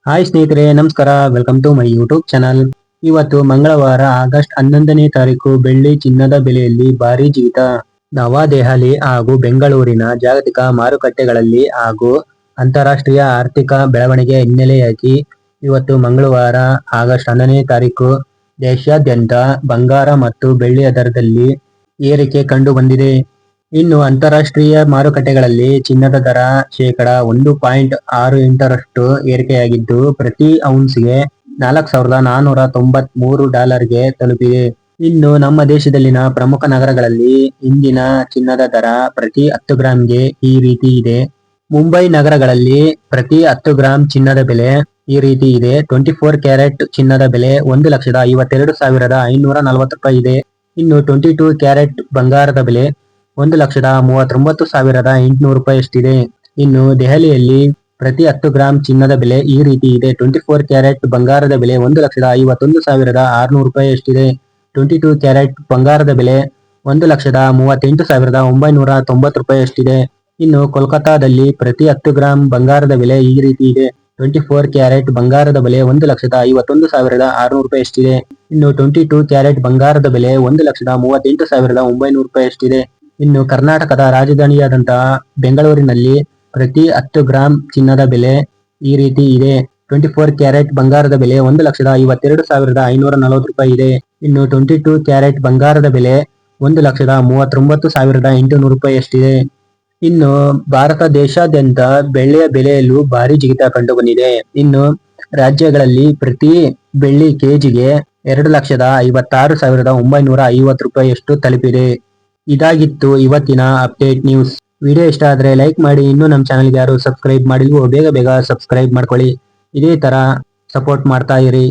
Hi ಸ್ನೇಹಿತರೆ, ನಮಸ್ಕಾರ. Welcome to my YouTube channel. ಇವತ್ತು ಮಂಗಳವಾರ ಆಗಸ್ಟ್ 11ನೇ ತಾರೀಕು. ಬೆಳ್ಳಿ ಚಿನ್ನದ ಬೆಲೆಯಲ್ಲಿ ಭಾರಿ ಜಿಗಿತ. ನವದೆಹಲಿ ಹಾಗೂ ಬೆಂಗಳೂರಿನ ಜಾಗತಿಕ ಮಾರುಕಟ್ಟೆಗಳಲ್ಲಿ ಹಾಗೂ ಅಂತಾರಾಷ್ಟ್ರೀಯ ಆರ್ಥಿಕ ಬೆಳವಣಿಗೆ ಹಿನ್ನೆಲೆಯಾಗಿ ಇವತ್ತು ಮಂಗಳವಾರ ಆಗಸ್ಟ್ 11ನೇ ತಾರೀಕು ದೇಶಾದ್ಯಂತ ಬಂಗಾರ ಮತ್ತು ಬೆಳ್ಳಿಯ ದರದಲ್ಲಿ ಏರಿಕೆ ಕಂಡು ಬಂದಿದೆ. ಇನ್ನು ಅಂತಾರಾಷ್ಟ್ರೀಯ ಮಾರುಕಟ್ಟೆಗಳಲ್ಲಿ ಚಿನ್ನದ ದರ ಶೇಕಡ 1.68ರಷ್ಟು ಏರಿಕೆಯಾಗಿದ್ದು, ಪ್ರತಿ ಔನ್ಸ್ಗೆ $4,493ಗೆ ತಲುಪಿದೆ. ಇನ್ನು ನಮ್ಮ ದೇಶದಲ್ಲಿನ ಪ್ರಮುಖ ನಗರಗಳಲ್ಲಿ ಇಂದಿನ ಚಿನ್ನದ ದರ ಪ್ರತಿ 10 ಗ್ರಾಂಗೆ ಈ ರೀತಿ ಇದೆ. ಮುಂಬೈ ನಗರಗಳಲ್ಲಿ ಪ್ರತಿ 10 ಗ್ರಾಂ ಚಿನ್ನದ ಬೆಲೆ ಈ ರೀತಿ ಇದೆ. 24 ಕ್ಯಾರೆಟ್ ಚಿನ್ನದ ಬೆಲೆ $1,52,540 ಇದೆ. ಇನ್ನು 22 ಕ್ಯಾರೆಟ್ ಬಂಗಾರದ ಬೆಲೆ $1,39,800 ಇನ್ನು ದೆಹಲಿಯಲ್ಲಿ ಪ್ರತಿ 10 ಗ್ರಾಂ ಚಿನ್ನದ ಬೆಲೆ ಈ ರೀತಿ ಇದೆ. 24 ಕ್ಯಾರೆಟ್ ಬಂಗಾರದ ಬೆಲೆ $1,51,600 ಇದೆ. 22 ಕ್ಯಾರೆಟ್ ಬಂಗಾರದ ಬೆಲೆ $1,38,990 ಇದೆ. ಇನ್ನು ಕೋಲ್ಕತ್ತಾದಲ್ಲಿ ಪ್ರತಿ 10 ಗ್ರಾಂ ಬಂಗಾರದ ಬೆಲೆ ಈ ರೀತಿ ಇದೆ. 24 ಕ್ಯಾರೆಟ್ ಬಂಗಾರದ ಬೆಲೆ $1,51,600 ಇದೆ. ಇನ್ನು 22 ಕ್ಯಾರೆಟ್ ಬಂಗಾರದ ಬೆಲೆ $1,38,900 ಇದೆ. ಇನ್ನು ಕರ್ನಾಟಕದ ರಾಜಧಾನಿಯಾದಂತಹ ಬೆಂಗಳೂರಿನಲ್ಲಿ ಪ್ರತಿ 10 ಗ್ರಾಂ ಚಿನ್ನದ ಬೆಲೆ ಈ ರೀತಿ ಇದೆ. 24 ಕ್ಯಾರೆಟ್ ಬಂಗಾರದ ಬೆಲೆ $1,52,540 ಇದೆ. ಇನ್ನು 22 ಕ್ಯಾರೆಟ್ ಬಂಗಾರದ ಬೆಲೆ $1,39,800 ಇದೆ. ಇನ್ನು ಭಾರತ ದೇಶಾದ್ಯಂತ ಬೆಳ್ಳಿಯ ಬೆಲೆಯಲ್ಲೂ ಭಾರಿ ಜಿಗಿತ ಕಂಡು ಬಂದಿದೆ. ಇನ್ನು ರಾಜ್ಯಗಳಲ್ಲಿ ಪ್ರತಿ ಬೆಳ್ಳಿ ಕೆಜಿಗೆ $2,56,950 ತಲುಪಿದೆ. ಇದಾಗಿತ್ತು ಇವತ್ತಿನ ಅಪ್ಡೇಟ್ ನ್ಯೂಸ್. ವಿಡಿಯೋ ಇಷ್ಟ ಆದ್ರೆ ಲೈಕ್ ಮಾಡಿ. ಇನ್ನೂ ನಮ್ಮ ಚಾನಲ್ಗೆ ಯಾರು ಸಬ್ಸ್ಕ್ರೈಬ್ ಮಾಡಿಲ್ವೋ ಬೇಗ ಸಬ್ಸ್ಕ್ರೈಬ್ ಮಾಡ್ಕೊಳ್ಳಿ. ಇದೇ ತರ ಸಪೋರ್ಟ್ ಮಾಡ್ತಾ ಇರಿ.